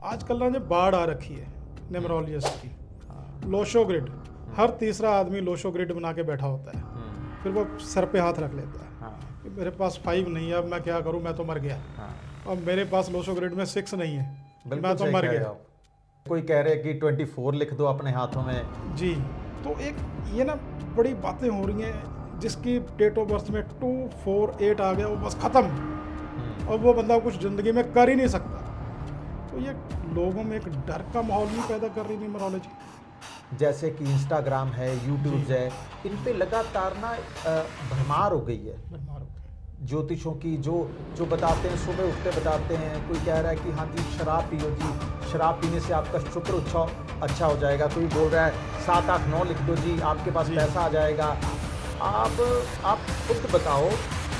आजकल ना जो बाढ़ आ रखी है न्यूमरोलॉजिस्ट की, लोशो ग्रिड। हर तीसरा आदमी लोशो ग्रिड बना के बैठा होता है। फिर वो सर पे हाथ रख लेता है कि मेरे पास 5 नहीं है, अब मैं क्या करूं, मैं तो मर गया। अब मेरे पास लोशो ग्रिड में 6 नहीं है, बिल्कुल मैं तो सही मर कह रहे गया। हो आप। कोई कह रहे हैं कि 24 लिख दो अपने हाथों में। जी। तो एक ये ना बड़ी बातें हो रही हैं, जिसकी डेट ऑफ बर्थ में 2 4 8 आ गया, वो बस ख़त्म। अब वो बंदा कुछ ज़िंदगी में कर ही नहीं सकता। तो ये लोगों में एक डर का माहौल नहीं पैदा कर रही न्यूमरोलॉजी। जैसे कि इंस्टाग्राम है, यूट्यूब जी। है, इन पे लगातार ना भरमार हो गई है बीमार हो गए। ज्योतिषों की। जो जो बताते हैं, सुबह उठते बताते हैं। कोई कह रहा है कि हाँ जी शराब पियो जी, शराब पीने से आपका शुक्र अच्छा हो जाएगा। कोई बोल रहा है 7 8 9 लिख दो जी, आपके पास जी। पैसा आ जाएगा। आप खुद बताओ,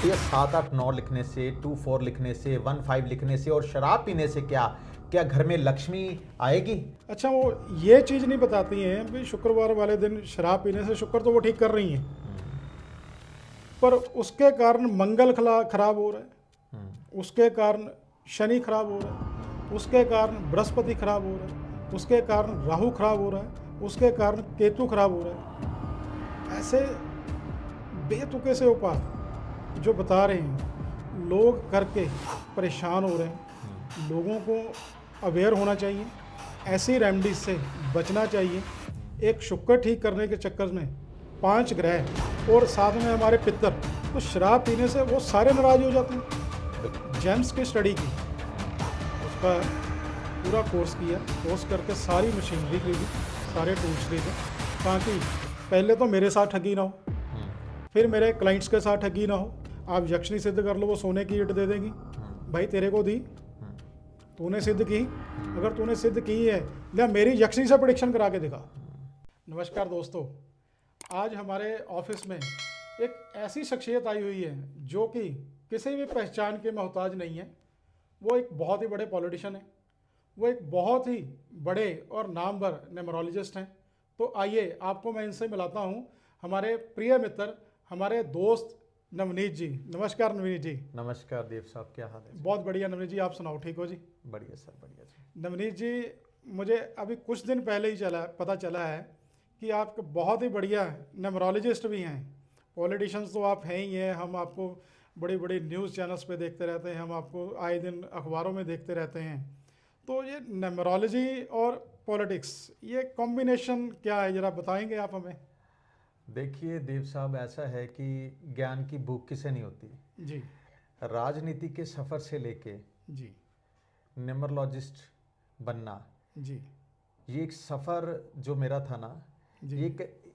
ये 7 8 9 लिखने से, 2 4 लिखने से, 1 5 लिखने से और शराब पीने से क्या क्या घर में लक्ष्मी आएगी? अच्छा, वो ये चीज़ नहीं बताती हैं भी शुक्रवार वाले दिन शराब पीने से शुक्र तो वो ठीक कर रही हैं, पर उसके कारण मंगल खराब हो रहा है, उसके कारण शनि खराब हो रहा है, उसके कारण बृहस्पति खराब हो रहा है, उसके कारण राहु खराब हो रहा है, उसके कारण केतु खराब हो रहा है। ऐसे बेतुके से उपाय जो बता रहे हैं, लोग करके परेशान हो रहे हैं। लोगों को अवेयर होना चाहिए, ऐसी रेमडीज से बचना चाहिए। एक शुक्र ठीक करने के चक्कर में 5 ग्रह और साथ में हमारे पितर, तो शराब पीने से वो सारे नाराज हो जाते हैं। जेम्स की स्टडी की, उसका पूरा कोर्स किया, कोर्स करके सारी मशीनरी खरीदी, सारे टूल्स खरीदे, ताकि पहले तो मेरे साथ ठगी ना हो, फिर मेरे क्लाइंट्स के साथ ठगी ना हो। आप यक्षिणी सिद्ध कर लो, वो सोने की ईंट दे देगी, भाई तेरे को दी, तूने सिद्ध की, अगर तूने सिद्ध की है या मेरी यक्षिणी से प्रेडिक्शन करा के दिखा। नमस्कार दोस्तों, आज हमारे ऑफिस में एक ऐसी शख्सियत आई हुई है जो कि किसी भी पहचान के मोहताज नहीं है। वो एक बहुत ही बड़े पॉलिटिशियन है, वो एक बहुत ही बड़े और नामवर न्यूमरोलॉजिस्ट हैं। तो आइए आपको मैं इनसे मिलाता हूँ, हमारे प्रिय मित्र, हमारे दोस्त नवनीत जी। नमस्कार नवनीत जी। नमस्कार देव साहब, क्या हाल है जी? बहुत बढ़िया नवनीत जी, आप सुनाओ, ठीक हो जी? बढ़िया सर, बढ़िया जी। नवनीत जी, मुझे अभी कुछ दिन पहले ही पता चला है कि आप बहुत ही बढ़िया न्यूमरोलॉजिस्ट भी हैं। पॉलिटिशियंस तो आप हैं ही हैं, हम आपको बड़ी बड़ी न्यूज़ चैनल्स पे देखते रहते हैं, हम आपको आए दिन अखबारों में देखते रहते हैं। तो ये न्यूमरोलॉजी और पॉलिटिक्स, ये कॉम्बिनेशन क्या है, ज़रा बताएंगे आप हमें? देखिए देव साहब, ऐसा है कि ज्ञान की भूख किसे नहीं होती। जी। राजनीति के सफ़र से लेके जी। न्यूमरोलॉजिस्ट बनना, जी। ये एक सफ़र जो मेरा था ना, जी। ये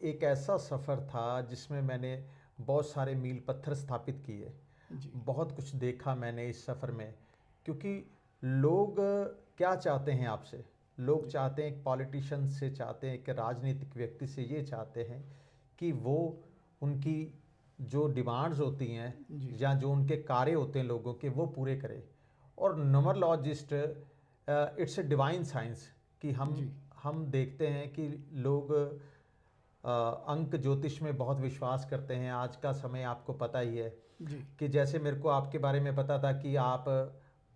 एक ऐसा सफ़र था जिसमें मैंने बहुत सारे मील पत्थर स्थापित किए। जी। बहुत कुछ देखा मैंने इस सफ़र में। क्योंकि लोग क्या चाहते हैं आपसे? लोग जी। चाहते हैं, एक पॉलिटिशियन से चाहते हैं, एक राजनीतिक व्यक्ति से ये चाहते हैं कि वो उनकी जो डिमांड्स होती हैं जी। या जो उनके कार्य होते हैं लोगों के, वो पूरे करे। और numerologist it's a divine science कि जी। हम देखते हैं कि लोग अंक ज्योतिष में बहुत विश्वास करते हैं। आज का समय आपको पता ही है जी। कि जैसे मेरे को आपके बारे में पता था कि आप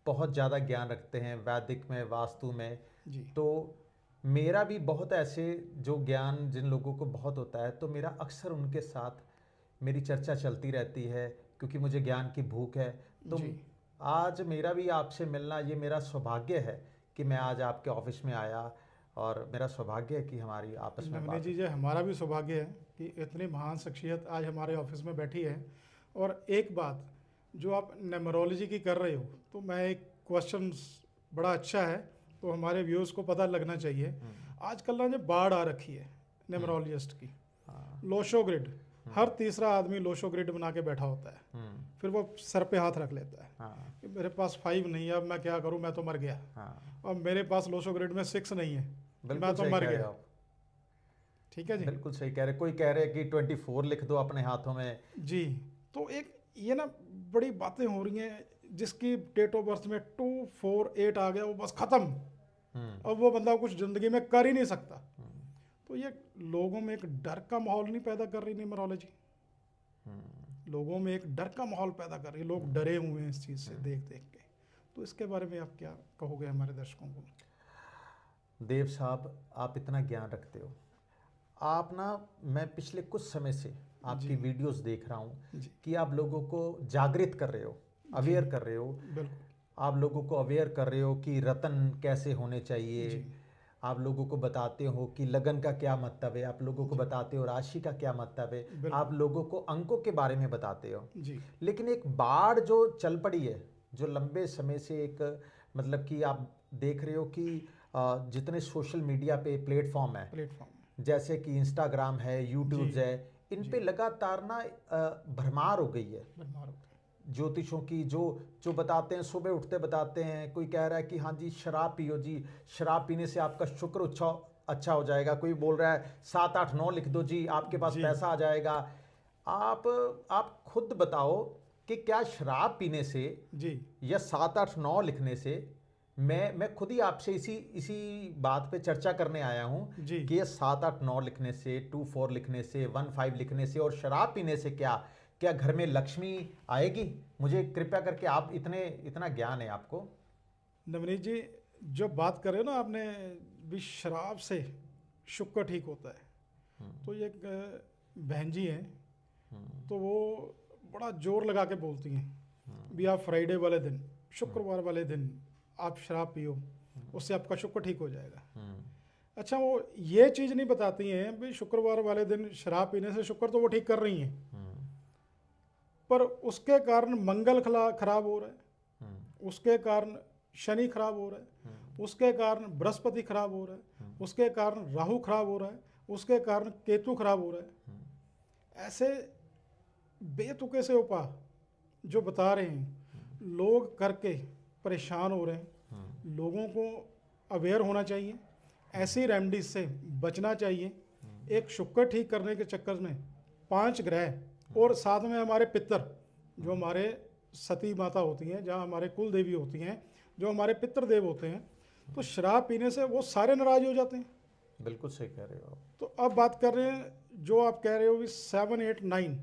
बहुत ज़्यादा ज्ञान रखते हैं वैदिक में, वास्तु में। जी। तो मेरा भी बहुत ऐसे जो ज्ञान जिन लोगों को बहुत होता है, तो मेरा अक्सर उनके साथ मेरी चर्चा चलती रहती है, क्योंकि मुझे ज्ञान की भूख है। तो जी। आज मेरा भी आपसे मिलना, ये मेरा सौभाग्य है कि मैं आज आपके ऑफिस में आया, और मेरा सौभाग्य है कि हमारी आपस में नवनीत बात जी, हुई। ये हमारा भी सौभाग्य है कि इतनी महान शख्सियत आज हमारे ऑफिस में बैठी है। और एक बात जो आप न्यूमरोलॉजी की कर रहे हो, तो मैं एक क्वेश्चन, बड़ा अच्छा है, तो हमारे व्यूज़ को पता लगना चाहिए। आजकल ना जो बाढ़ आ रखी है न्यूमरोलॉजिस्ट की, हाँ। Lo Shu grid. हर तीसरा आदमी लोशो ग्रिड बना के बैठा होता है। फिर वो सर पे हाथ रख लेता है हाँ। कि मेरे पास 5 नहीं है, अब मैं क्या करूं, मैं तो मर गया। हाँ। अब मेरे पास लोशो ग्रिड में 6 नहीं है, मैं बिल्कुल तो सही मर कह रहे गया। हो आप। ठीक है जी। बिल्कुल सही कह रहे। कोई कह रहे हैं कि 24 लिख दो अपने हाथों में। जी। तो एक ये ना बड़ी बातें हो रही हैं, जिसकी डेट ऑफ बर्थ में 2 4 8 आ गया, वो बस ख़त्म। अब वो बंदा कुछ ज़िंदगी में कर ही नहीं सकता। तो ये लोगों में एक डर का माहौल नहीं पैदा कर रही न्यूमरोलॉजी? लोगों में एक डर का माहौल पैदा कर रही है, लोग डरे हुए हैं इस चीज़ से देख देख के। तो इसके बारे में आप क्या कहोगे हमारे दर्शकों को? देव साहब, आप इतना ज्ञान रखते हो। आप ना, मैं पिछले कुछ समय से आपकी वीडियोस देख रहा हूँ कि आप लोगों को जागृत कर रहे हो, अवेयर कर रहे हो। बिल्कुल। आप लोगों को अवेयर कर रहे हो कि रतन कैसे होने चाहिए। आप लोगों को बताते हो कि लगन का क्या मतलब है, आप लोगों को बताते हो राशि का क्या मतलब है, आप लोगों को अंकों के बारे में बताते हो। जी। लेकिन एक बाढ़ जो चल पड़ी है, जो लंबे समय से एक, मतलब कि आप देख रहे हो कि जितने सोशल मीडिया पे प्लेटफॉर्म है, जैसे कि इंस्टाग्राम है, यूट्यूब है, इन पे लगातार ना भरमार हो गई है ज्योतिषों की। जो बताते हैं, सुबह उठते बताते हैं, कोई कह रहा है कि हाँ जी शराब पियो जी, शराब पीने से आपका शुक्र अच्छा हो जाएगा। कोई बोल रहा है 7 8 9 लिख दो जी, आपके पास पैसा आ जाएगा। आप खुद बताओ कि क्या शराब पीने से जी या 7 8 9 लिखने से, मैं खुद ही आपसे इसी बात पे चर्चा करने आया हूँ जी कि ये 7 8 9 लिखने से, 2 4 लिखने से, 1 5 लिखने से और शराब पीने से क्या घर में लक्ष्मी आएगी? मुझे कृपया करके, आप इतना ज्ञान है आपको। नवनीत जी, जो बात कर रहे हो ना आपने भी शराब से शुक्र ठीक होता है, तो ये एक बहन जी हैं, तो वो बड़ा जोर लगा के बोलती हैं भी आप फ्राइडे वाले दिन, शुक्रवार वाले दिन आप शराब पियो, उससे आपका शुक्र ठीक हो जाएगा। अच्छा, वो ये चीज़ नहीं बताती हैं भी शुक्रवार वाले दिन शराब पीने से शुक्र तो वो ठीक कर रही हैं, पर उसके कारण मंगल खराब हो रहा है, उसके कारण शनि खराब हो रहा है, उसके कारण बृहस्पति खराब हो रहा है, उसके कारण राहु खराब हो रहा है, उसके कारण केतु खराब हो रहा है। ऐसे बेतुके से उपाय जो बता रहे हैं, लोग करके परेशान हो रहे हैं। लोगों को अवेयर होना चाहिए, ऐसी रेमेडीज से बचना चाहिए। एक शुक्र ठीक करने के चक्कर में 5 ग्रह और साथ में हमारे पितर, जो हमारे सती माता होती हैं, जहाँ हमारे कुल देवी होती हैं, जो हमारे पितृदेव होते हैं, तो शराब पीने से वो सारे नाराज हो जाते हैं। बिल्कुल सही कह रहे हो आप। तो अब बात कर रहे हैं जो आप कह रहे हो कि 7 8 9,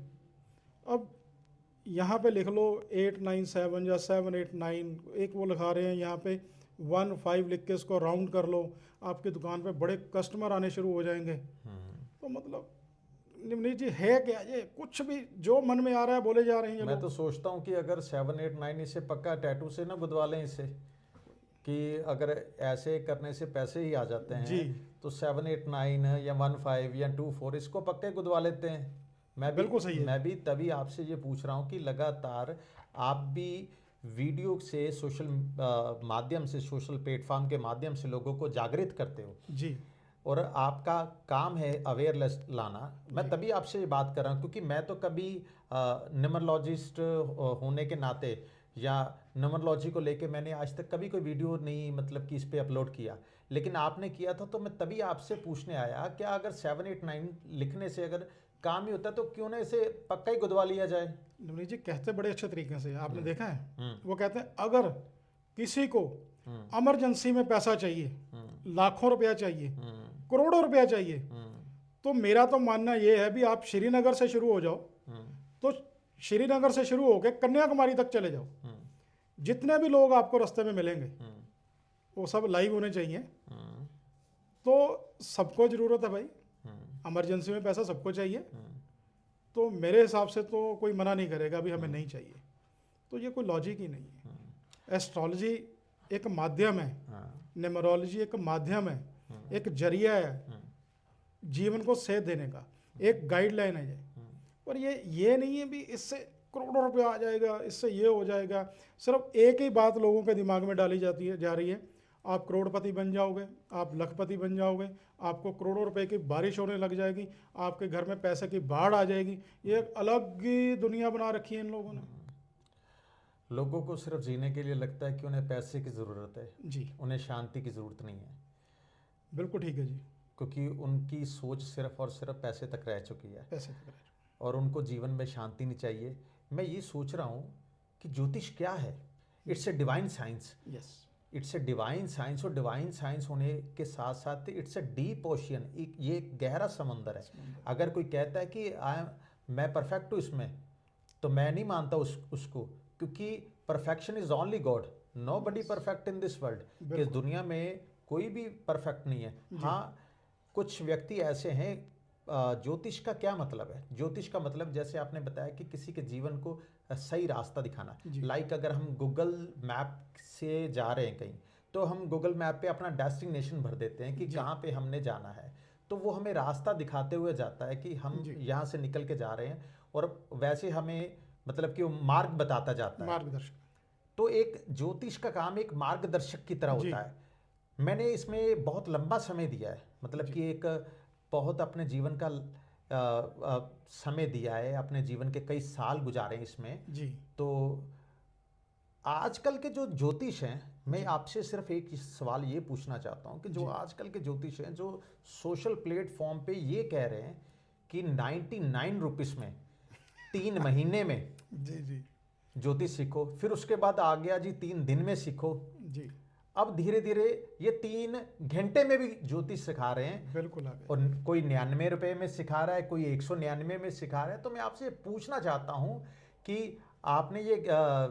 अब यहाँ पे लिख लो 8 9 7 या 7 8 9, एक वो लिखा रहे हैं यहाँ पे 1 5 लिख के इसको राउंड कर लो, आपकी दुकान पे बड़े कस्टमर आने शुरू हो जाएंगे। तो मतलब निमनीत जी है क्या ये, कुछ भी जो मन में आ रहा है बोले जा रहे हैं ये मैं लोग। तो सोचता हूँ कि अगर 7 8 9 इसे पक्का टैटू से ना गुदवा लें इसे, कि अगर ऐसे करने से पैसे ही आ जाते हैं तो 7 8 9 या 1 5 या 2 4 इसको पक्के गुदवा लेते हैं। बिल्कुल सही है। मैं भी तभी आपसे ये पूछ रहा हूँ कि लगातार आप भी वीडियो से, सोशल माध्यम से, सोशल प्लेटफॉर्म के माध्यम से लोगों को जागृत करते हो जी और आपका काम है अवेयरनेस लाना। मैं तभी आपसे ये बात कर रहा हूँ क्योंकि मैं तो कभी न्यूमरोलॉजिस्ट होने के नाते या न्यूमरोलॉजी को लेके मैंने आज तक कभी कोई वीडियो नहीं, मतलब कि इस पे अपलोड किया, लेकिन आपने किया था तो मैं तभी आपसे पूछने आया क्या अगर 7 8 9 लिखने से अगर काम ही होता तो क्यों ना इसे पक्का ही गुदवा लिया जाए। नवनीत जी कहते बड़े अच्छे तरीके से, आपने देखा है, वो कहते हैं अगर किसी को इमरजेंसी में पैसा चाहिए, लाखों रुपया चाहिए, करोड़ों रुपया चाहिए, तो मेरा तो मानना ये है भी आप श्रीनगर से शुरू हो जाओ, तो श्रीनगर से शुरू होकर कन्याकुमारी तक चले जाओ, जितने भी लोग आपको रास्ते में मिलेंगे वो सब लाइव होने चाहिए। तो सबको ज़रूरत है भाई, इमरजेंसी में पैसा सबको चाहिए, तो मेरे हिसाब से तो कोई मना नहीं करेगा भी हमें नहीं चाहिए। तो ये कोई लॉजिक ही नहीं है। एस्ट्रोलॉजी एक माध्यम है, न्यूमरोलॉजी एक माध्यम है, एक जरिया है जीवन को सेध देने का, एक गाइडलाइन है ये। पर ये नहीं है भी इससे करोड़ों रुपया आ जाएगा, इससे ये हो जाएगा। सिर्फ एक ही बात लोगों के दिमाग में डाली जा रही है, आप करोड़पति बन जाओगे, आप लखपति बन जाओगे, आपको करोड़ों रुपए की बारिश होने लग जाएगी, आपके घर में पैसे की बाढ़ आ जाएगी। ये एक अलग ही दुनिया बना रखी है इन लोगों ने। लोगों को सिर्फ जीने के लिए लगता है कि उन्हें पैसे की ज़रूरत है जी, उन्हें शांति की ज़रूरत नहीं है, बिल्कुल ठीक है जी। क्योंकि उनकी सोच सिर्फ और सिर्फ पैसे तक रह चुकी है पैसे की वजह और उनको जीवन में शांति नहीं चाहिए। मैं ये सोच रहा हूँ कि ज्योतिष क्या है? It's a divine science. Say. Yes, it's a divine science, और डिवाइन साइंस होने के साथ साथ इट्स ए डीप ओशियन, ये एक गहरा समंदर है। अगर कोई कहता है कि मैं परफेक्ट हूँ इसमें, तो मैं नहीं मानता उसको, क्योंकि perfection is only God, nobody perfect in this world. कि इस दुनिया में कोई भी परफेक्ट नहीं है। हाँ, कुछ व्यक्ति ऐसे हैं, ज्योतिष का क्या मतलब है? ज्योतिष का मतलब जैसे आपने बताया कि किसी के जीवन को सही रास्ता दिखाना। लाइक अगर हम गूगल मैप से जा रहे हैं कहीं, तो हम गूगल मैप पे अपना डेस्टिनेशन भर देते हैं कि कहाँ पे हमने जाना है, तो वो हमें रास्ता दिखाते हुए जाता है कि हम यहाँ से निकल के जा रहे हैं, और वैसे हमें मतलब कि वो मार्ग बताता जाता है। मार्गदर्शक। तो एक ज्योतिष का काम एक मार्गदर्शक की तरह होता है। मैंने इसमें बहुत लंबा समय दिया है, मतलब कि एक बहुत अपने जीवन का समय दिया है, अपने जीवन के कई साल गुजारे हैं इसमें जी। तो आजकल के जो ज्योतिष हैं, मैं आपसे सिर्फ एक सवाल ये पूछना चाहता हूँ कि जो आजकल के ज्योतिष हैं जो सोशल प्लेटफॉर्म पे ये कह रहे हैं कि 99 रुपीस में 3 महीने में जी जी ज्योतिष सीखो, फिर उसके बाद आ गया जी 3 दिन में सीखो, जी, अब धीरे धीरे ये 3 घंटे में भी ज्योतिष सिखा रहे हैं। बिल्कुल आ गए। और कोई 99 रुपए में सिखा रहा है, कोई 199 में सिखा रहा है। तो मैं आपसे पूछना चाहता हूँ कि आपने ये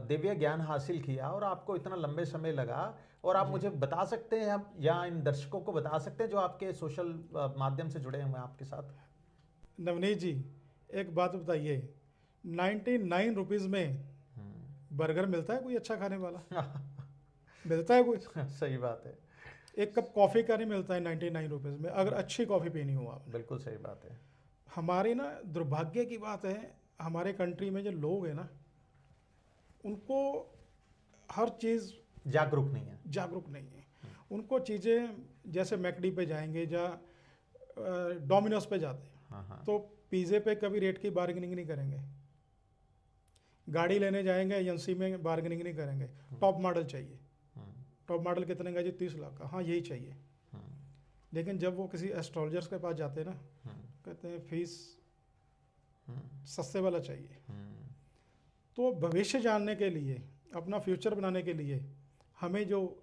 दिव्य ज्ञान हासिल किया और आपको इतना लंबे समय लगा, और आप मुझे बता सकते हैं या इन दर्शकों को बता सकते हैं जो आपके सोशल माध्यम से जुड़े हुए हैं आपके साथ? नवनीत जी, एक बात बताइए, 99 रुपीज़ में बर्गर मिलता है कोई अच्छा खाने वाला? मिलता है कोई? सही बात है, एक कप कॉफ़ी का नहीं मिलता है 99 रुपीज़ में, अगर अच्छी कॉफ़ी पीनी हो आप। बिल्कुल सही बात है। हमारी ना दुर्भाग्य की बात है, हमारे कंट्री में जो लोग हैं ना, उनको हर चीज़ जागरूक नहीं है। जागरूक नहीं है। उनको चीज़ें जैसे मैकडी पे जाएंगे या डोमिनोज पे जाते हैं, तो पिज़्ज़े पे कभी रेट की बार्गेनिंग नहीं करेंगे। गाड़ी लेने जाएंगे एजेंसी में बार्गेनिंग नहीं करेंगे, टॉप मॉडल चाहिए। टॉप मॉडल कितने का जी? 30 लाख का। हाँ, यही चाहिए। लेकिन जब वो किसी एस्ट्रोलॉजर्स के पास जाते हैं ना, कहते हैं फीस सस्ते वाला चाहिए। तो भविष्य जानने के लिए, अपना फ्यूचर बनाने के लिए हमें जो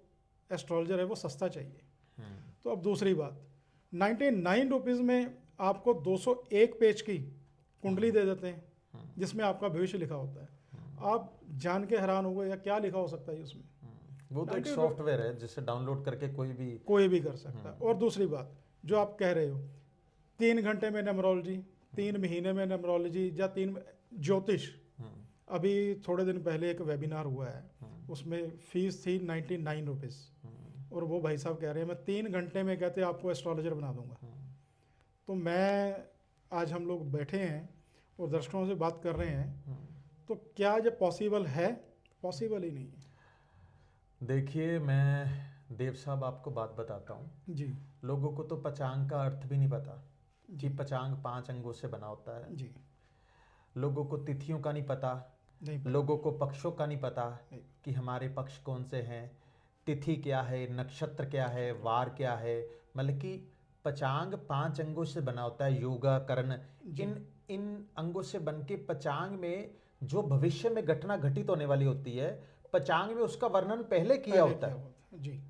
एस्ट्रोलॉजर है वो सस्ता चाहिए। तो अब दूसरी बात, 99 रुपीज़ में आपको 201 पेज की कुंडली दे देते हैं जिसमें आपका भविष्य लिखा होता है। आप जान के हैरान हो गए, या क्या लिखा हो सकता है उसमें? वो तो एक सॉफ्टवेयर है जिससे डाउनलोड करके कोई भी कर सकता है। और दूसरी बात जो आप कह रहे हो, 3 घंटे में न्यूमरोलॉजी, 3 महीने में न्यूमरोलॉजी, या 3 ज्योतिष। अभी थोड़े दिन पहले एक वेबिनार हुआ है, उसमें फीस थी 99 रुपीज़, और वो भाई साहब कह रहे हैं मैं 3 घंटे में कहते आपको एस्ट्रोलॉजर बना दूंगा। तो मैं आज हम लोग बैठे हैं और दर्शकों से बात कर रहे हैं, तो क्या ये पॉसिबल है? पॉसिबल ही नहीं है। देखिए, मैं देव साहब आपको बात बताता हूँ जी। लोगों को तो पचांग का अर्थ भी नहीं पता कि पचांग 5 अंगों से बना होता है जी। लोगों को तिथियों का नहीं पता, लोगों को पक्षों का नहीं पता कि हमारे पक्ष कौन से हैं, तिथि क्या है, नक्षत्र क्या है, वार क्या है। मतलब कि पचांग 5 अंगों से बना होता है, योगा कर्ण, इन अंगों से बन के पचांग में जो भविष्य में घटना घटित होने वाली होती है, पचांग में उसका वर्णन पहले किया होता है। जी।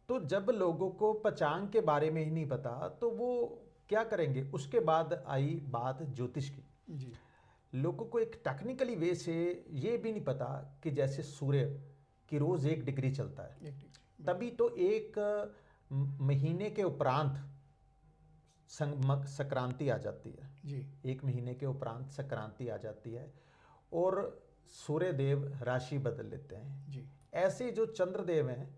तो जब लोगों को पचांग के बारे में ही नहीं पता तो वो क्या करेंगे? उसके बाद आई बात ज्योतिष की। जी। लोगों को एक टेक्निकली वे से ये भी नहीं पता कि जैसे सूर्य की रोज 1 डिग्री चलता है, तभी तो एक महीने के उपरांत संक्रांति आ जाती है जी। 1 महीने के उपरांत संक्रांति आ जाती है और सूर्य देव राशि बदल लेते हैं। जी। ऐसे जो चंद्रदेव हैं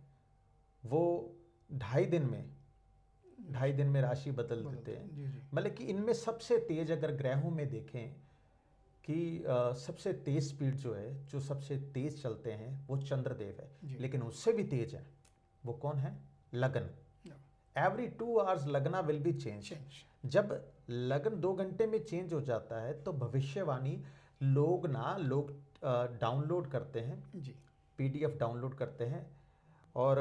वो 2.5 दिन में राशि बदल देते हैं। मतलब कि इनमें सबसे तेज अगर ग्रहों में देखें कि सबसे तेज स्पीड जो है, जो सबसे तेज चलते हैं वो चंद्रदेव है, लेकिन उससे भी तेज है वो कौन है? लगन। एवरी 2 आवर्स लगना विल बी चेंज। जब लगन 2 घंटे में चेंज हो जाता है तो भविष्यवाणी लोग डाउनलोड करते हैं जी। PDF डाउनलोड करते हैं और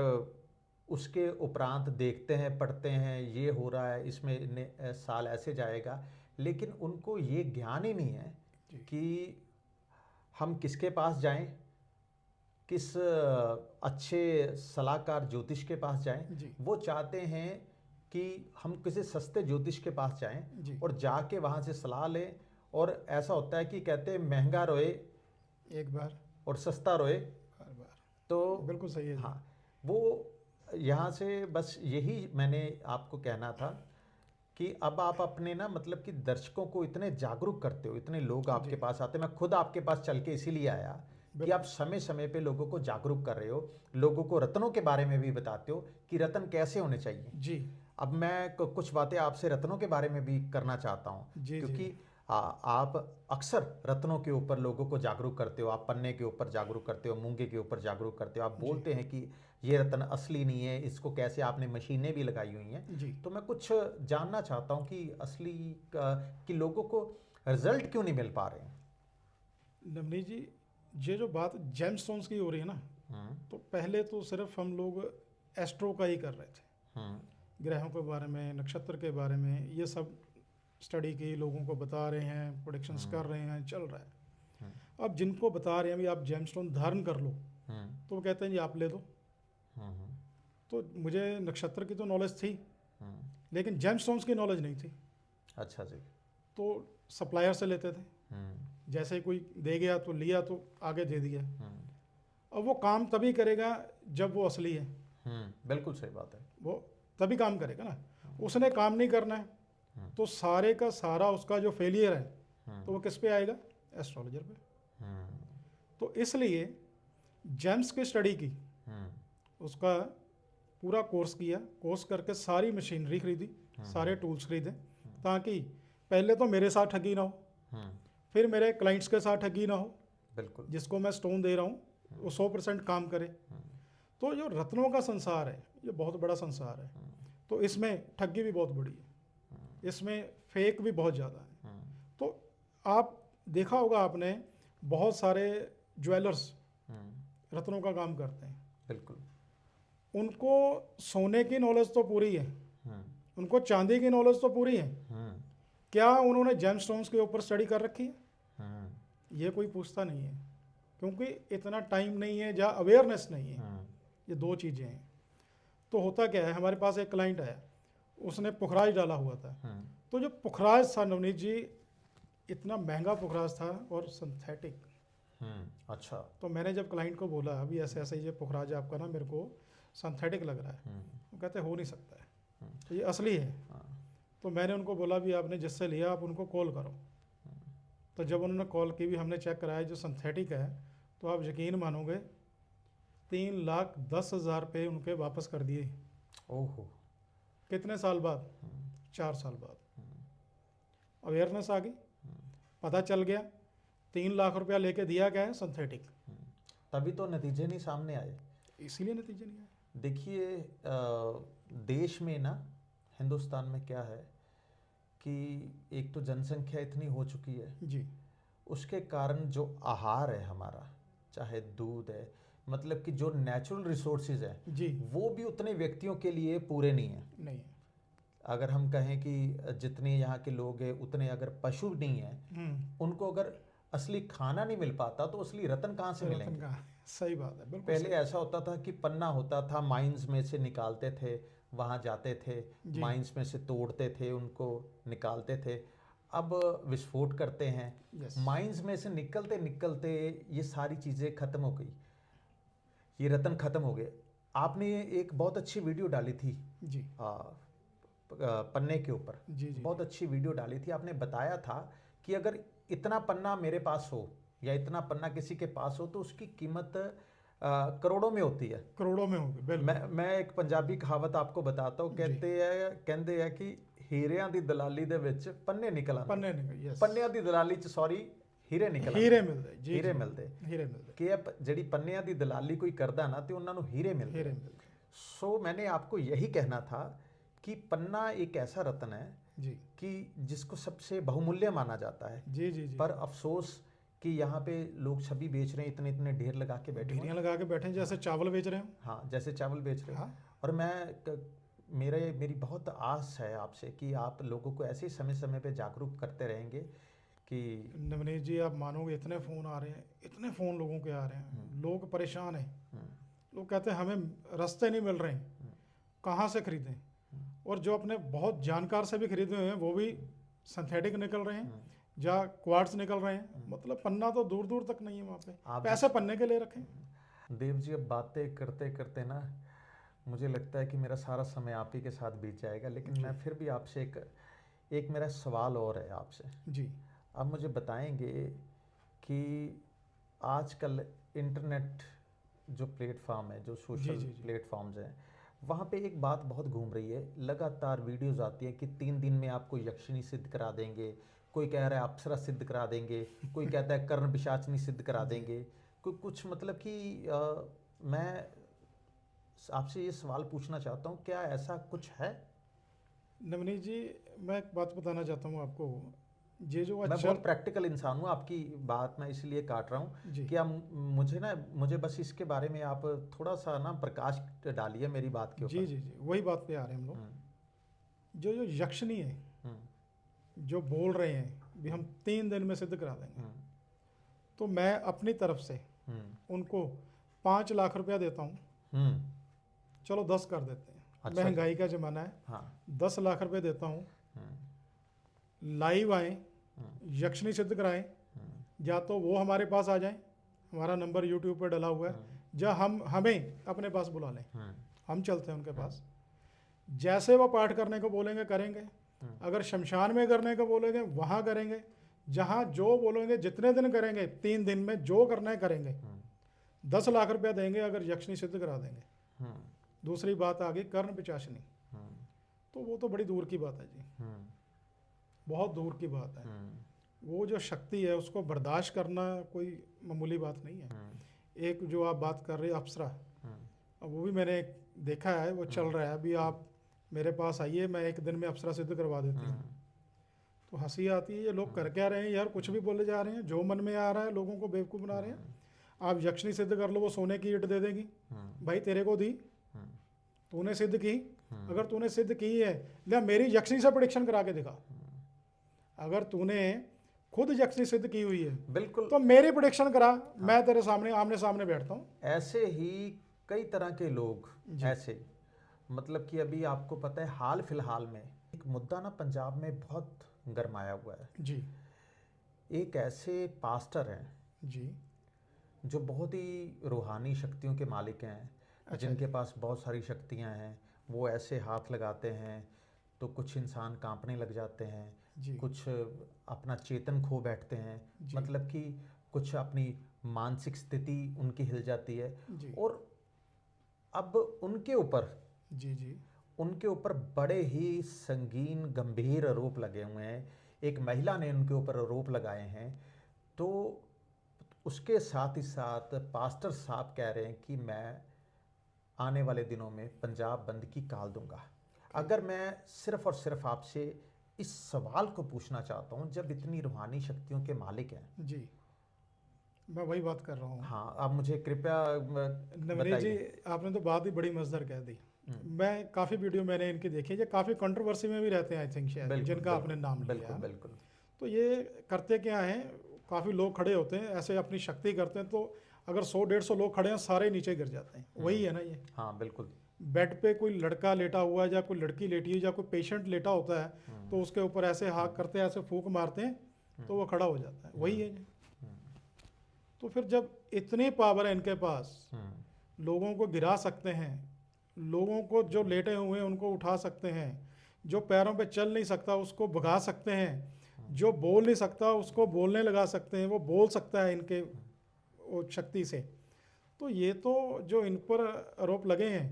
उसके उपरांत देखते हैं, पढ़ते हैं, ये हो रहा है, इसमें साल ऐसे जाएगा, लेकिन उनको ये ज्ञान ही नहीं है कि हम किसके पास जाएं, किस अच्छे सलाहकार ज्योतिष के पास जाएं। वो चाहते हैं कि हम किसी सस्ते ज्योतिष के पास जाएं और जाके वहाँ से सलाह लें, और ऐसा होता है कि कहते हैं महंगा रोए एक बार और सस्ता रोए बार बार। तो बिल्कुल सही है। हाँ, वो यहाँ से बस यही मैंने आपको कहना था कि अब आप अपने ना मतलब कि दर्शकों को इतने जागरूक करते हो, इतने लोग आपके पास आते हैं। मैं खुद आपके पास चल के इसीलिए आया कि आप समय समय पे लोगों को जागरूक कर रहे हो, लोगों को रत्नों के बारे में भी बताते हो कि रत्न कैसे होने चाहिए। जी अब मैं कुछ बातें आपसे रत्नों के बारे में भी करना चाहता हूँ, जी क्योंकि आप अक्सर रत्नों के ऊपर लोगों को जागरूक करते हो, आप पन्ने के ऊपर जागरूक करते हो, मूंगे के ऊपर जागरूक करते हो, आप बोलते हैं कि ये रत्न असली नहीं है, इसको कैसे आपने मशीनें भी लगाई हुई हैं। जी तो मैं कुछ जानना चाहता हूँ कि असली कि लोगों को रिजल्ट क्यों नहीं मिल पा रहे हैं। नवनीत जी, ये जो बात जेमस्टोन्स की हो रही है ना, तो पहले तो सिर्फ हम लोग एस्ट्रो का ही कर रहे थे, ग्रहों के बारे में, नक्षत्र के बारे में, ये सब स्टडी की, लोगों को बता रहे हैं, प्रोडिक्शंस कर रहे हैं, चल रहा है। अब जिनको बता रहे हैं भी आप जेमस्टोन धारण कर लो, तो वो कहते हैं जी आप ले दो। तो मुझे नक्षत्र की तो नॉलेज थी, लेकिन जेमस्टोन्स की नॉलेज नहीं थी। अच्छा जी। तो सप्लायर से लेते थे, जैसे ही कोई दे गया तो लिया, तो आगे दे दिया। अब वो काम तभी करेगा जब वो असली है। बिल्कुल सही बात है। वो तभी काम करेगा ना, उसने काम नहीं करना है तो सारे का सारा उसका जो फेलियर है तो वो किस पे आएगा? एस्ट्रोलॉजर पे। तो इसलिए जेम्स की स्टडी की, उसका पूरा कोर्स किया, कोर्स करके सारी मशीनरी खरीदी, सारे टूल्स खरीदे, ताकि पहले तो मेरे साथ ठगी ना हो, फिर मेरे क्लाइंट्स के साथ ठगी ना हो, बिल्कुल। जिसको मैं स्टोन दे रहा हूँ वो 100% काम करे। तो जो रत्नों का संसार है ये बहुत बड़ा संसार है, तो इसमें ठगी भी बहुत बड़ी है, इसमें फेक भी बहुत ज़्यादा है। तो आप देखा होगा आपने, बहुत सारे ज्वेलर्स रत्नों का काम करते हैं, बिल्कुल। उनको सोने की नॉलेज तो पूरी है, उनको चांदी की नॉलेज तो पूरी है, क्या उन्होंने जेमस्टोन्स के ऊपर स्टडी कर रखी है? ये कोई पूछता नहीं है, क्योंकि इतना टाइम नहीं है, जहाँ अवेयरनेस नहीं है। ये दो चीज़ें हैं। तो होता क्या है, हमारे पास एक क्लाइंट आया, उसने पुखराज डाला हुआ था। तो जो पुखराज था नवनीत जी, इतना महंगा पुखराज था और सिंथेटिक। अच्छा। तो मैंने जब क्लाइंट को बोला अभी ऐसे ऐसे ये पुखराज आपका ना मेरे को सिंथेटिक लग रहा है, वो कहते हो नहीं सकता है, तो ये असली है। तो मैंने उनको बोला भी आपने जिससे लिया आप उनको कॉल करो। तो जब उन्होंने कॉल की भी, हमने चेक कराया जो सिंथेटिक है, तो आप यकीन मानोगे 3,10,000 रुपये उनके वापस कर दिए। ओहो। कितने साल बाद? 4 साल बाद। अवेयरनेस आ गई, पता चल गया 3 लाख रुपया लेके दिया गया है सिंथेटिक। तभी तो नतीजे नहीं सामने आए, इसीलिए नतीजे नहीं आए। देखिए देश में ना, हिंदुस्तान में क्या है कि एक तो जनसंख्या इतनी हो चुकी है जी, उसके कारण जो आहार है हमारा, चाहे दूध है, मतलब कि जो नेचुरल रिसोर्सेज है जी, वो भी उतने व्यक्तियों के लिए पूरे नहीं है। नहीं है। अगर हम कहें कि जितने यहाँ के लोग हैं उतने अगर पशु नहीं है, उनको अगर असली खाना नहीं मिल पाता तो असली रत्न कहाँ से मिलेंगे? रतन का सही बात है, बिल्कुल पहले सही। ऐसा होता था कि पन्ना होता था, माइंस में से निकालते थे, वहाँ जाते थे, माइंस में से तोड़ते थे, उनको निकालते थे। अब विस्फोट करते हैं, यस, माइंस में से निकलते निकलते ये सारी चीज़ें खत्म हो गई, ये रत्न खत्म हो गए। आपने एक बहुत अच्छी वीडियो डाली थी जी पन्ने के ऊपर, जी जी, बहुत अच्छी वीडियो डाली थी। आपने बताया था कि अगर इतना पन्ना मेरे पास हो या इतना पन्ना किसी के पास हो तो उसकी कीमत करोड़ों में होती है। करोड़ों में होंगे, बिल्कुल। मैं एक पंजाबी कहावत आपको बताता हूँ, कहते हैं कि ਹੀਰਿਆਂ ਦੀ ਦਲਾਲੀ ਦੇ ਵਿੱਚ ਪੰਨੇ ਨਿਕਲ ਆਉਂਦੇ, पन्ने नहीं, यस, ਪੰਨਿਆਂ ਦੀ ਦਲਾਲੀ ਚ ਸੌਰੀ ਹੀਰੇ ਨਿਕਲ ਆਉਂਦੇ, हीरे मिलते, जी ਹੀਰੇ जी, ਮਿਲਦੇ। हीरे मिलते, ਕਿ ਇਹ ਜਿਹੜੀ ਪੰਨਿਆਂ ਦੀ ਦਲਾਲੀ ਕੋਈ ਕਰਦਾ ਨਾ ਤੇ ਉਹਨਾਂ ਨੂੰ ਹੀਰੇ ਮਿਲਦੇ। हीरे मिलते। सो मैंने आपको यही कहना था कि पन्ना एक ऐसा रत्न है जी कि जिसको सबसे बहुमूल्य माना जाता है, जी जी जी, पर अफसोस कि यहाँ पे लोग छवि बेच रहे हैं, इतने इतने ढेर लगा के बैठे हुए हैं। ढेरियाँ लगा के बैठे हैं जैसे चावल बेच रहे हो। हाँ, जैसे चावल बेच रहे हैं। हाँ, और मेरी बहुत आस है आपसे कि आप लोगों को ऐसे ही समय समय पे जागरूक करते रहेंगे कि नवनीत जी आप मानोगे इतने फ़ोन आ रहे हैं, इतने फ़ोन लोगों के आ रहे हैं, लोग परेशान हैं, लोग कहते हैं हमें रास्ते नहीं मिल रहे हैं, कहाँ से खरीदें। और जो अपने बहुत जानकार से भी खरीदे हुए हैं वो भी सिंथेटिक निकल रहे हैं, जहाँ क्वार्ट्स निकल रहे हैं, मतलब पन्ना तो दूर दूर तक नहीं है वहाँ पे, आप पैसे पन्ने के ले रखे हैं। देव जी अब बातें करते करते ना मुझे लगता है कि मेरा सारा समय आप ही के साथ बीत जाएगा, लेकिन मैं फिर भी आपसे एक मेरा सवाल और है आपसे। जी आप मुझे बताएंगे कि आजकल इंटरनेट जो प्लेटफॉर्म है, जो सोशल जी प्लेटफॉर्म्स हैं, वहाँ पे एक बात बहुत घूम रही है, लगातार वीडियोस आती है कि 3 दिन में आपको यक्षिणी सिद्ध करा देंगे, कोई कह रहा है अप्सरा सिद्ध करा देंगे, कोई कहता है कर्ण पिशाचनी सिद्ध करा देंगे, कोई कुछ मतलब कि मैं आपसे ये सवाल पूछना चाहता हूँ, क्या ऐसा कुछ है? नवनीत जी, मैं एक बात बताना चाहता हूँ आपको। ये जो मैं बहुत प्रैक्टिकल इंसान हूँ, आपकी बात मैं इसलिए काट रहा हूँ जी कि आप मुझे बस इसके बारे में आप थोड़ा सा ना प्रकाश डालिए मेरी बात के जी ऊपर। जी जी वही बात पे आ रहे हैं हम लोग। जो जो यक्षिणी है, जो बोल रहे हैं भी हम 3 दिन में सिद्ध करा देंगे, तो मैं अपनी तरफ से उनको 5 लाख रुपया देता हूँ। चलो 10 कर देते हैं, अच्छा महंगाई का ज़माना है। हाँ 10 लाख रुपए देता हूँ, लाइव आएँ, यक्षिणी सिद्ध कराएं। या तो वो हमारे पास आ जाएं, हमारा नंबर यूट्यूब पर डला हुआ है, या हम हमें अपने पास बुला लें, हम चलते हैं उनके पास। जैसे वो पाठ करने को बोलेंगे करेंगे, अगर शमशान में करने को बोलेंगे वहाँ करेंगे, जहाँ जो बोलेंगे जितने दिन करेंगे, 3 दिन में जो करना है करेंगे। 10 लाख रुपया देंगे अगर यक्षिणी सिद्ध करा देंगे। दूसरी बात आ गई कर्ण पिशाचनी, तो वो तो बड़ी दूर की बात है जी, बहुत दूर की बात है। वो जो शक्ति है उसको बर्दाश्त करना कोई मामूली बात नहीं है। एक जो आप बात कर रहे हैं अप्सरा, अब वो भी मैंने देखा है, वो चल रहा है अभी। आप मेरे पास आइए, मैं 1 दिन में अप्सरा सिद्ध करवा देती हूँ। तो हंसी आती है, ये लोग कर क्या रहे हैं यार, कुछ भी बोले जा रहे हैं, जो मन में आ रहा है लोगों को बेवकूफ़ बना रहे हैं। आप यक्षिणी सिद्ध कर लो, वो सोने की ईंट दे देगी, भाई तेरे को दी, तूने सिद्ध की। अगर तूने सिद्ध की है, या मेरी यक्षिणी से प्रेडिक्शन करा के दिखा। अगर तूने खुद यक्षिणी सिद्ध की हुई है बिल्कुल, तो मेरी प्रेडिक्शन करा, मैं तेरे सामने आमने सामने बैठता हूँ। ऐसे ही कई तरह के लोग ऐसे, मतलब कि अभी आपको पता है हाल फिलहाल में एक मुद्दा ना पंजाब में बहुत गरमाया हुआ है जी। एक ऐसे पास्टर हैं जी जो बहुत ही रूहानी शक्तियों के मालिक हैं। अच्छा, जिनके पास बहुत सारी शक्तियां हैं। वो ऐसे हाथ लगाते हैं तो कुछ इंसान कांपने लग जाते हैं, जी कुछ अपना चेतन खो बैठते हैं, जी मतलब कि कुछ अपनी मानसिक स्थिति उनकी हिल जाती है। जी और अब जी जी उनके ऊपर बड़े ही संगीन गंभीर आरोप लगे हुए हैं। एक महिला ने उनके ऊपर आरोप लगाए हैं, तो उसके साथ ही साथ पास्टर साहब कह रहे हैं कि मैं आने वाले दिनों में पंजाब बंद की काल दूंगा। अगर मैं सिर्फ और सिर्फ आपसे इस सवाल को पूछना चाहता हूं, जब इतनी रूहानी शक्तियों के मालिक हैं, जी, मैं वही बात कर रहा हूँ। हाँ, आप मुझे कृपया नवनीत जी, बताइए। आपने तो बात ही बड़ी मजेदार कह दी। मैं काफ़ी वीडियो मैंने इनकी देखी, ये काफ़ी कंट्रोवर्सी में भी रहते हैं, आई थिंक शायद, जिनका आपने नाम लिया। बिल्कुल बिल्कुल। तो ये करते क्या हैं, काफ़ी लोग खड़े होते हैं ऐसे अपनी शक्ति करते हैं, तो अगर 100-150 लोग खड़े हैं सारे नीचे गिर जाते हैं। वही है ना ये। हाँ बिल्कुल। बेड पे कोई लड़का लेटा हुआ है या कोई लड़की लेटी है या कोई पेशेंट लेटा होता है, तो उसके ऊपर ऐसे हाथ करते हैं, ऐसे फूंक मारते हैं तो वो खड़ा हो जाता है। वही है ये। तो फिर जब इतनी पावर है इनके पास, लोगों को गिरा सकते हैं, लोगों को जो लेटे हुए हैं उनको उठा सकते हैं, जो पैरों पे चल नहीं सकता उसको भगा सकते हैं, जो बोल नहीं सकता उसको बोलने लगा सकते हैं, वो बोल सकता है इनके वो शक्ति से। तो ये तो जो इन पर आरोप लगे हैं,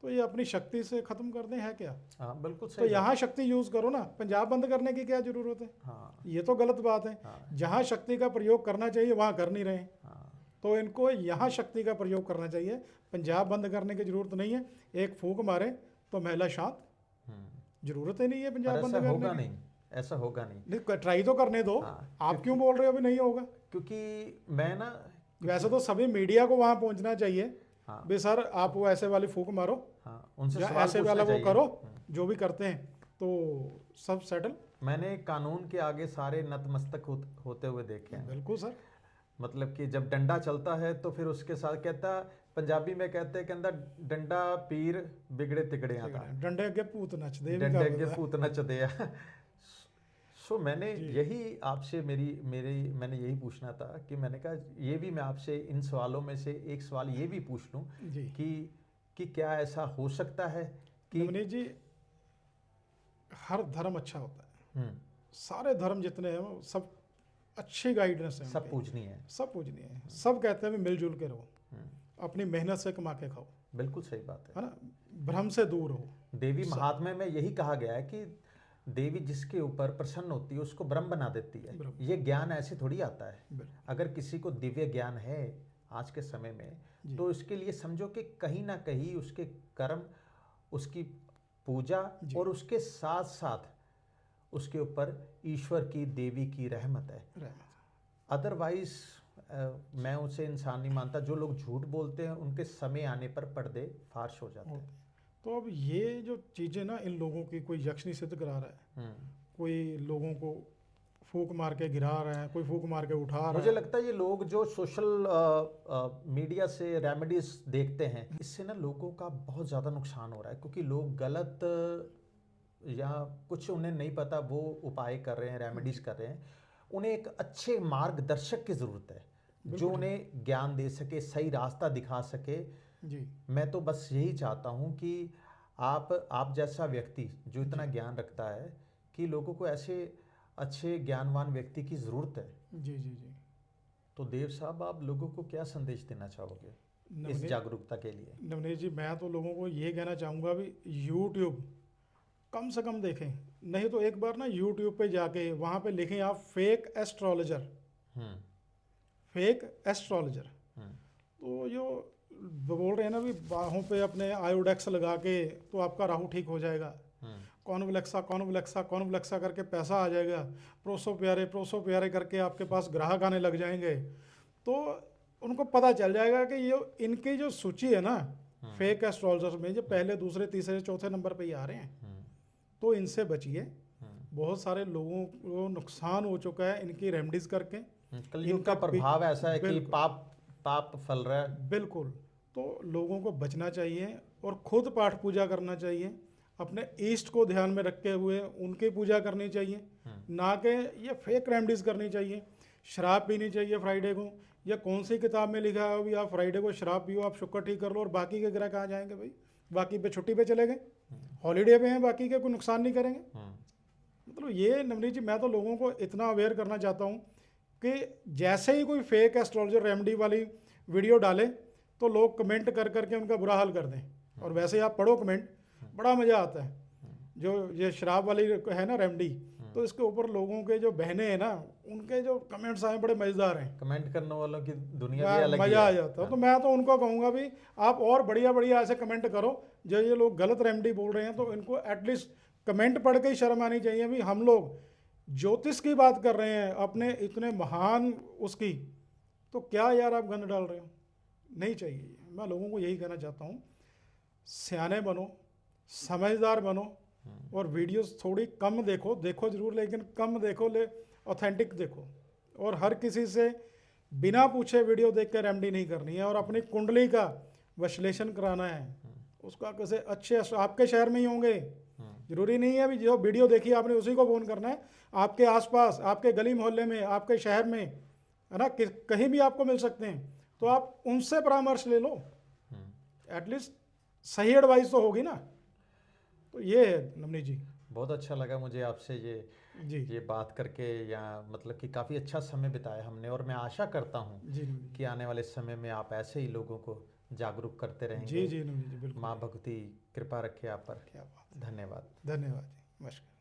तो ये अपनी शक्ति से ख़त्म कर दें है क्या? हाँ बिल्कुल तो सही। यहाँ शक्ति यूज़ करो ना, पंजाब बंद करने की क्या ज़रूरत है? हाँ ये तो गलत बात है। हाँ जहाँ शक्ति का प्रयोग करना चाहिए वहाँ कर नहीं रहे हैं, हाँ तो इनको यहाँ शक्ति का प्रयोग करना चाहिए। पंजाब बंद करने की जरूरत नहीं है, एक फूंक मारे तो महिला शांत, जरूरत ही नहीं है पर पंजाब बंद ऐसा करने होगा की। नहीं, ऐसा होगा नहीं। नहीं, ट्राई तो करने दो। हाँ, आप क्यों बोल रहे हो अभी नहीं होगा? क्योंकि मैं ना, वैसे तो सभी मीडिया को वहां पहुंचना चाहिए, हाँ भी सर आप वो ऐसे वाली फूंक मारो हाँ, उनसे या सवाल ऐसे पूछना वाला वो चाहिए। करो, जो भी करते हैं तो सब सेटल। मैंने कानून के आगे सारे नतमस्तक होते हुए देखे हैं। बिल्कुल सर। मतलब कि जब डंडा चलता है तो फिर उसके साथ कहता, पंजाबी में कहते हैं, कहता डंडा पीर बिगड़े तिगड़े आता, डंडे अगे भूत नचदे भी डंडे कहा अगे होता है। भूत नचदे आ। सो मैंने यही आपसे मैंने यही पूछना था कि मैंने कहा ये भी मैं आपसे इन सवालों में से एक सवाल ये भी पूछ लूं जी कि कि क्या ऐसा हो सकता है कि नवनीत जी, हर धर्म अच्छा होता है, हम्म, सारे धर्म जितने हैं वो सब अच्छी गाइडेंस है सब उनकी। पूजनीय है। सब पूजनीय है, सब कहते हैं भी मिलजुल के रहो, हम्म, अपनी मेहनत से कमा के खाओ, बिल्कुल सही बात है है। ना, भ्रम से दूर हो। देवी सब महात्म्य में यही कहा गया है कि देवी जिसके ऊपर प्रसन्न होती है उसको ब्रह्म बना देती है। ब्रह्म। ये ज्ञान ऐसे थोड़ी आता है। बिल्कुल। अगर किसी को दिव्य ज्ञान है आज के समय में, जी। तो इसके लिए समझो कि कहीं ना कहीं उसके कर्म, उसकी पूजा जी। और उसके साथ साथ उसके ऊपर ईश्वर की, देवी की रहमत है। रहमत। अदरवाइज मैं उसे इंसान नहीं मानता। जो लोग झूठ बोलते हैं उनके समय आने पर पर्दे फार्श हो जाते हैं। तो अब ये जो चीज़ें ना, इन लोगों की कोई यक्ष नहीं सिद्ध करा रहा है, कोई लोगों को फूक मार के गिरा रहा है, कोई फूक मार के उठा रहा मुझे है। लगता है ये लोग जो सोशल मीडिया से रेमेडीज देखते हैं, इससे ना लोगों का बहुत ज़्यादा नुकसान हो रहा है, क्योंकि लोग गलत या कुछ उन्हें नहीं पता वो उपाय कर रहे हैं, रेमेडीज कर रहे हैं। उन्हें एक अच्छे मार्गदर्शक की ज़रूरत है जो बिल्कुल ठीक। उन्हें ज्ञान दे सके, सही रास्ता दिखा सके। जी। मैं तो बस यही चाहता हूँ कि आप जैसा व्यक्ति जो इतना जी। ज्ञान रखता है, कि लोगों को ऐसे अच्छे ज्ञानवान व्यक्ति की ज़रूरत है। जी। जी। जी। तो देव साहब, आप लोगों को क्या संदेश देना चाहोगे इस नवनीत जागरूकता के लिए? नवनीत जी, मैं तो लोगों को ये कहना चाहूँगा भी यूट्यूब कम से कम देखें, नहीं तो एक बार ना यूट्यूब पे जाके वहाँ पे लिखें आप फेक एस्ट्रोलॉजर, हम्म, फेक एस्ट्रोलॉजर। हम्म, तो जो बोल रहे हैं ना भी बाहों पे अपने आयोडेक्स लगा के तो आपका राहु ठीक हो जाएगा, हम्म, कॉन्वलेक्सा कॉन्वलेक्सा कॉन्वलेक्सा करके पैसा आ जाएगा, प्रोसो प्यारे करके आपके पास ग्राहक आने लग जाएंगे, तो उनको पता चल जाएगा कि ये इनकी जो सूची है ना फेक एस्ट्रोलॉजर्स में, जो पहले दूसरे तीसरे चौथे नंबर पे ही आ रहे हैं, तो इनसे बचिए। बहुत सारे लोगों को नुकसान हो चुका है इनकी रेमडीज करके। कलयुग का प्रभाव ऐसा है कि बिल्कुल। पाप फल रहा है। बिल्कुल। तो लोगों को बचना चाहिए और खुद पाठ पूजा करना चाहिए, अपने ईष्ट को ध्यान में रखते हुए उनकी पूजा करनी चाहिए, ना कि ये फेक रेमडीज करनी चाहिए। शराब पीनी चाहिए फ्राइडे को, या कौन सी किताब में लिखा है अभी आप फ्राइडे को शराब पियो, आप शुक्र ठीक कर लो, और बाकी के ग्रह कहाँ जाएंगे भाई? बाकी पे छुट्टी पे चले गए, हॉलीडे पे हैं, बाकी के कोई नुकसान नहीं करेंगे। मतलब ये नवनीत जी, मैं तो लोगों को इतना अवेयर करना चाहता हूँ कि जैसे ही कोई फेक एस्ट्रोलॉजर रेमेडी वाली वीडियो डाले तो लोग कमेंट कर करके उनका बुरा हाल कर दें। और वैसे ही आप पढ़ो कमेंट, बड़ा मज़ा आता है। जो ये शराब वाली है ना रेमेडी, तो इसके ऊपर लोगों के जो बहनें हैं ना, उनके जो कमेंट्स आए बड़े मज़ेदार हैं। कमेंट करने वालों की दुनिया भी अलग ही मज़ा आ है। जाता है। तो मैं तो उनको कहूँगा भी आप और बढ़िया बढ़िया ऐसे कमेंट करो। जो ये लोग गलत रेमेडी बोल रहे हैं, तो इनको एटलीस्ट कमेंट पढ़ के ही शर्म आनी चाहिए भी हम लोग ज्योतिष की बात कर रहे हैं अपने इतने महान उसकी, तो क्या यार आप गंद डाल रहे हो? नहीं चाहिए। मैं लोगों को यही कहना चाहता हूँ, सियाने बनो, समझदार बनो, और वीडियोस थोड़ी कम देखो, देखो जरूर लेकिन कम देखो, ऑथेंटिक देखो। और हर किसी से बिना पूछे वीडियो देख के रेमेडी नहीं करनी है, और अपनी कुंडली का विश्लेषण कराना है। उसका कैसे अच्छे आपके शहर में ही होंगे, जरूरी नहीं है अभी जो वीडियो देखी आपने उसी को फोन करना है। आपके आसपास, आपके गली मोहल्ले में, आपके शहर में, है ना, कहीं भी आपको मिल सकते हैं, तो आप उनसे परामर्श ले लो। एटलीस्ट सही एडवाइस तो होगी ना। तो ये है नवनीत जी। बहुत अच्छा लगा मुझे आपसे ये बात करके, या मतलब कि काफ़ी अच्छा समय बिताया हमने, और मैं आशा करता हूँ जी कि आने वाले समय में आप ऐसे ही लोगों को जागरूक करते रहेंगे। जी जी नवनीत जी, बिल्कुल। माँ भगवती कृपा रखे आप पर। क्या बात। धन्यवाद। धन्यवाद जी, नमस्कार।